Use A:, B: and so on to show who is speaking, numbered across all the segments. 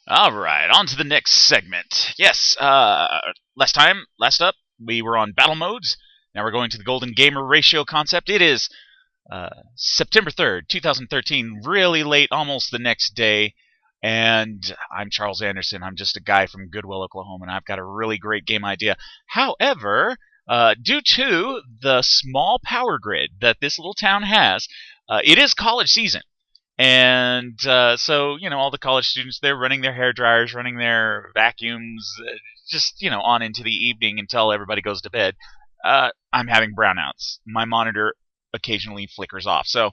A: All right, on to the next segment. Yes, last up, we were on battle modes. Now we're going to the golden gamer ratio concept. It is September 3rd, 2013, really late, almost the next day. And I'm Charles Anderson. I'm just a guy from Goodwell, Oklahoma, and I've got a really great game idea. However, due to the small power grid that this little town has, it is college season. And so, all the college students, they're running their hair dryers, running their vacuums, just, on into the evening until everybody goes to bed. I'm having brownouts. My monitor occasionally flickers off. So,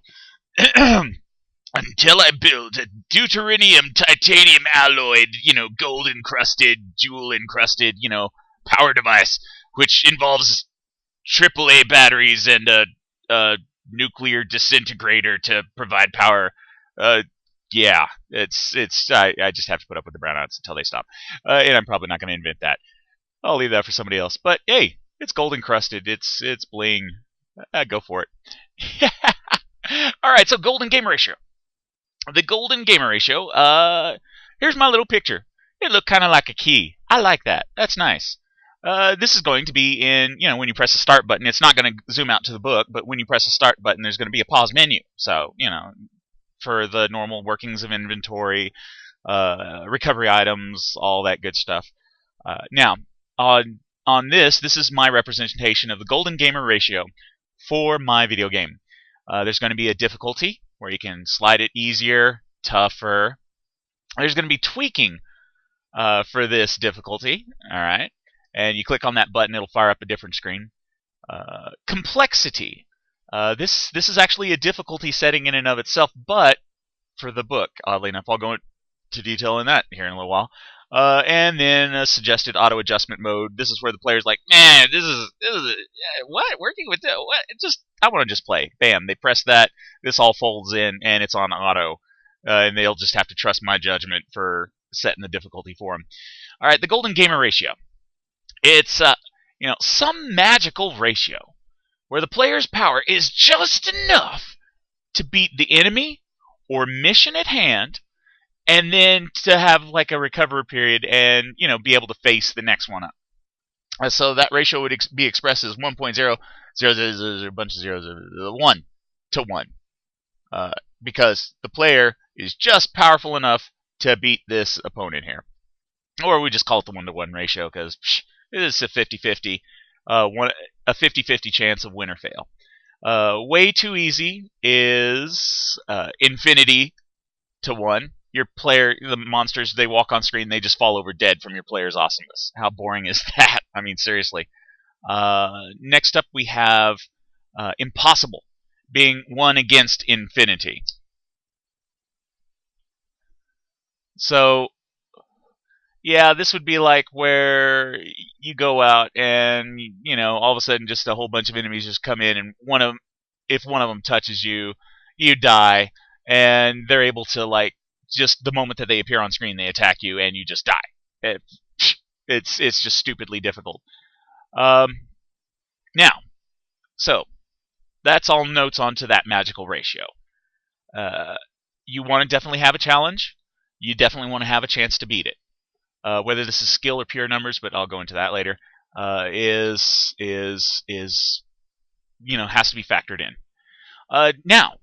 A: until I build a deuterium titanium alloyed, gold encrusted, jewel encrusted, power device, which involves AAA batteries and a nuclear disintegrator to provide power. Uh, yeah, I just have to put up with the brownouts until they stop, and I'm probably not going to invent that. I'll leave that for somebody else. But hey, it's gold encrusted. It's bling. Go for it. All right, so golden gamer ratio. The golden gamer ratio. Here's my little picture. It looked kind of like a key. I like that. That's nice. This is going to be in, when you press the start button, it's not going to zoom out to the book, but when you press the start button, there's going to be a pause menu. So, for the normal workings of inventory, recovery items, all that good stuff. Now, on this is my representation of the golden gamer ratio for my video game. There's going to be a difficulty where you can slide it easier, tougher. There's going to be tweaking for this difficulty, all right? And you click on that button, it'll fire up a different screen. Complexity. This is actually a difficulty setting in and of itself, but for the book, oddly enough. I'll go into detail in that here in a little while. And then a suggested auto adjustment mode. This is where the player's like, man, this is what working with that? What? I want to just play. Bam! They press that. This all folds in, and it's on auto. And they'll just have to trust my judgment for setting the difficulty for them. All right, the golden gamer ratio. It's some magical ratio where the player's power is just enough to beat the enemy or mission at hand, and then to have like a recovery period and be able to face the next one up. So that ratio would be expressed as 1.0, a bunch of zeros, 1 to 1, because the player is just powerful enough to beat this opponent here. Or we just call it the 1-to-1 ratio because it is a 50-50, a 50-50 chance of win or fail. Way too easy is infinity to 1. Your player, the monsters, they walk on screen, they just fall over dead from your player's awesomeness. How boring is that? I mean, seriously. Next up, we have impossible, being 1 against infinity. So, yeah, this would be like where you go out and, all of a sudden just a whole bunch of enemies just come in, and if one of them touches you, you die, and they're able to, just the moment that they appear on screen, they attack you, and you just die. It's just stupidly difficult. Now, so that's all notes onto that magical ratio. You want to definitely have a challenge. You definitely want to have a chance to beat it. Whether this is skill or pure numbers, but I'll go into that later, has to be factored in. Now,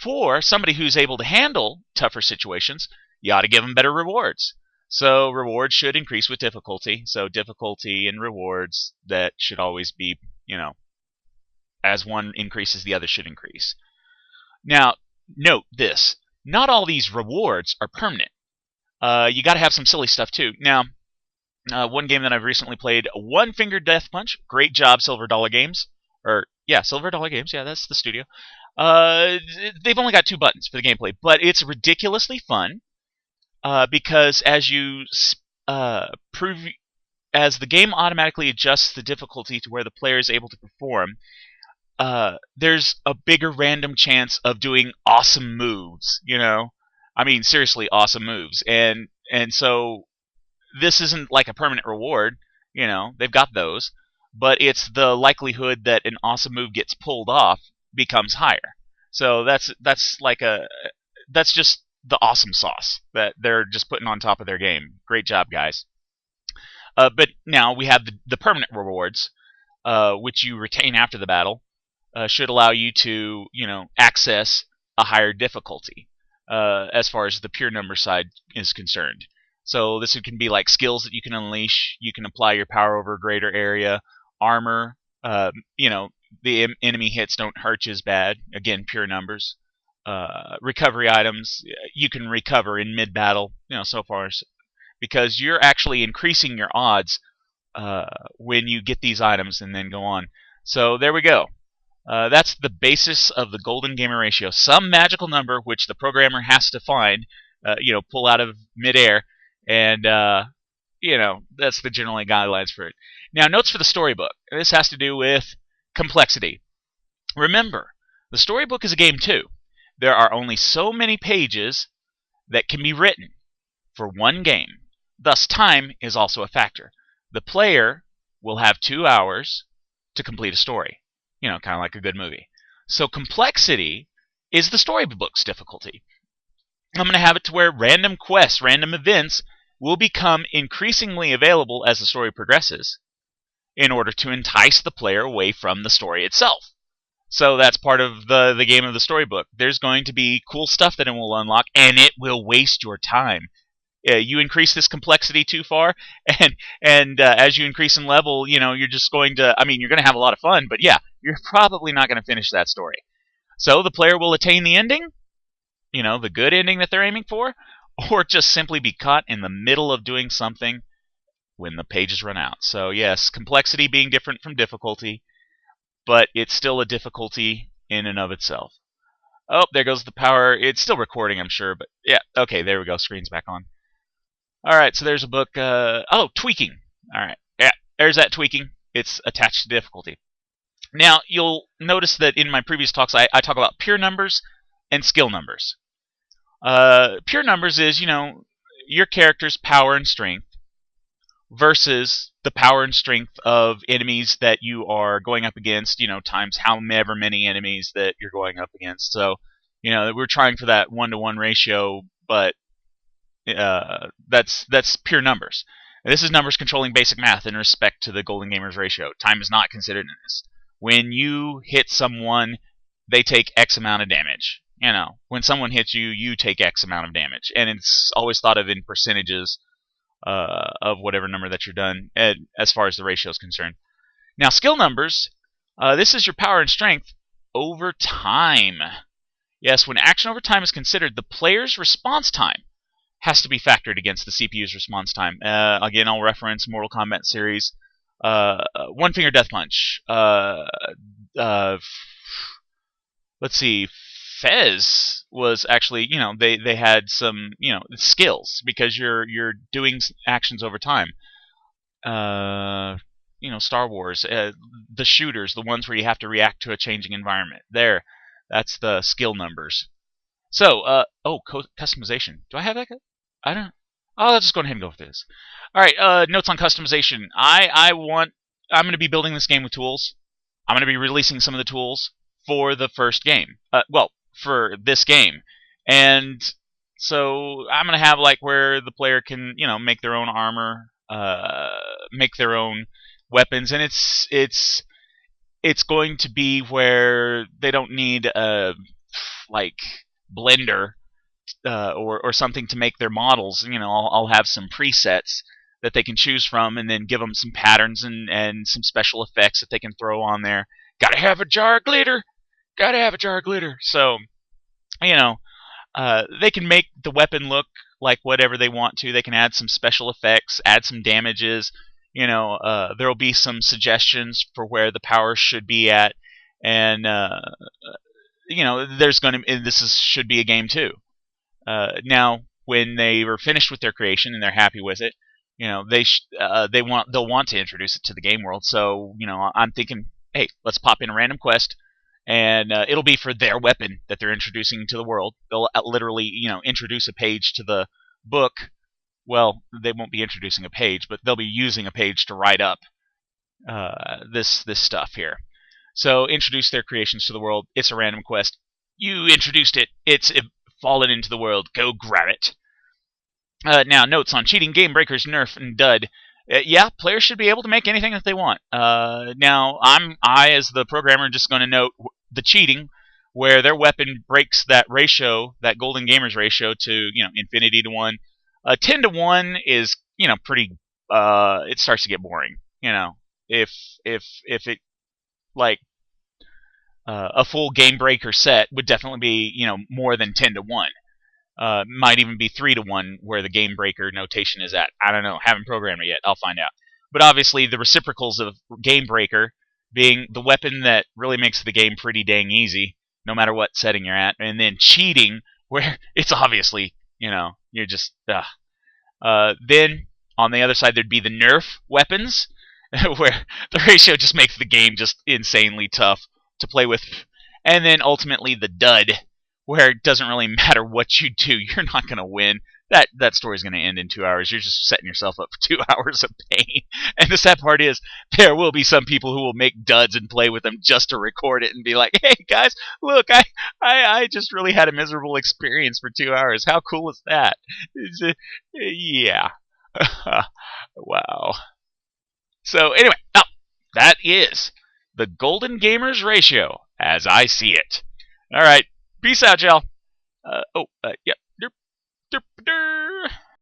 A: for somebody who's able to handle tougher situations, you ought to give them better rewards. So rewards should increase with difficulty. So difficulty and rewards, that should always be, as one increases, the other should increase. Now, note this. Not all these rewards are permanent. You got to have some silly stuff too. Now, one game that I've recently played, One Finger Death Punch. Great job, Silver Dollar Games. Silver Dollar Games. Yeah, that's the studio. They've only got 2 buttons for the gameplay, but it's ridiculously fun because as the game automatically adjusts the difficulty to where the player is able to perform, there's a bigger random chance of doing awesome moves. I mean, seriously, awesome moves, and so this isn't like a permanent reward. They've got those, but it's the likelihood that an awesome move gets pulled off becomes higher. So that's just the awesome sauce that they're just putting on top of their game. Great job, guys. But now we have the permanent rewards, which you retain after the battle, should allow you to, access a higher difficulty as far as the pure number side is concerned. So this can be like skills that you can unleash. You can apply your power over a greater area, armor. The enemy hits don't hurt you as bad. Again, pure numbers. Recovery items. You can recover in mid-battle. So far as because you're actually increasing your odds when you get these items and then go on. So there we go. That's the basis of the golden gamer ratio. Some magical number which the programmer has to find, pull out of midair, and that's the general guidelines for it. Now, notes for the storybook. This has to do with complexity. Remember, the storybook is a game too. There are only so many pages that can be written for one game. Thus, time is also a factor. The player will have 2 hours to complete a story. Kind of like a good movie. So complexity is the storybook's difficulty. I'm going to have it to where random quests, random events will become increasingly available as the story progresses in order to entice the player away from the story itself. So that's part of the game of the storybook. There's going to be cool stuff that it will unlock, and it will waste your time. You increase this complexity too far, and as you increase in level, you're just going to, you're going to have a lot of fun, but yeah, you're probably not going to finish that story. So the player will attain the ending, the good ending that they're aiming for, or just simply be caught in the middle of doing something when the pages run out. So yes, complexity being different from difficulty, but it's still a difficulty in and of itself. Oh, there goes the power. It's still recording, I'm sure, but yeah, okay, there we go, screen's back on. Alright, so there's a book, tweaking. Alright, yeah, there's that tweaking. It's attached to difficulty. Now, you'll notice that in my previous talks, I talk about pure numbers and skill numbers. Pure numbers is, your character's power and strength versus the power and strength of enemies that you are going up against, times however many enemies that you're going up against. So, we're trying for that 1-to-1 ratio, but that's pure numbers. And this is numbers controlling basic math in respect to the Golden Gamers ratio. Time is not considered in this. When you hit someone, they take X amount of damage. When someone hits you, you take X amount of damage, and it's always thought of in percentages of whatever number that you're done, as far as the ratio is concerned. Now, skill numbers. This is your power and strength over time. Yes, when action over time is considered, the player's response time has to be factored against the CPU's response time. Again, I'll reference Mortal Kombat series, One Finger Death Punch. Let's see, Fez was actually, they had some, skills because you're doing actions over time. Star Wars, the shooters, the ones where you have to react to a changing environment. That's the skill numbers. So, customization. Do I have that? I don't. Oh, let's just go ahead and go with this. All right. Notes on customization. I'm going to be building this game with tools. I'm going to be releasing some of the tools for the first game. For this game, and so I'm going to have where the player can, make their own armor, make their own weapons, and it's going to be where they don't need a Blender. Or something to make their models. I'll have some presets that they can choose from, and then give them some patterns and some special effects that they can throw on there. Gotta have a jar of glitter. Gotta have a jar of glitter. So, they can make the weapon look like whatever they want to. They can add some special effects, add some damages. There'll be some suggestions for where the power should be at, and there's going to. Should be a game too. Now, when they were finished with their creation and they're happy with it, they'll want to introduce it to the game world. So, I'm thinking, hey, let's pop in a random quest, and it'll be for their weapon that they're introducing to the world. They'll literally, introduce a page to the book. Well, they won't be introducing a page, but they'll be using a page to write up this stuff here. So, introduce their creations to the world. It's a random quest. You introduced it. It's fallen into the world. Go grab it. Now, notes on cheating, game breakers, nerf, and dud. Yeah, players should be able to make anything that they want. Now, I as the programmer, just going to note the cheating, where their weapon breaks that ratio, that Golden Gamers ratio, to infinity to 1. 10 to 1 is pretty. It starts to get boring. If it like a full game breaker set would definitely be more than 10 to 1. Might even be 3 to 1 where the game breaker notation is at. I don't know. Haven't programmed it yet. I'll find out. But obviously, the reciprocals of game breaker being the weapon that really makes the game pretty dang easy, no matter what setting you're at, and then cheating where it's obviously you're just. Then on the other side, there'd be the nerf weapons, where the ratio just makes the game just insanely tough to play with, and then ultimately the dud, where it doesn't really matter what you do, you're not going to win. That story's going to end in 2 hours. You're just setting yourself up for 2 hours of pain. And the sad part is, there will be some people who will make duds and play with them just to record it and be like, hey guys, look, I just really had a miserable experience for 2 hours. How cool is that? Yeah. Wow. So anyway, that is the Golden Gamers ratio as I see it. All right. Peace out, y'all. Yeah.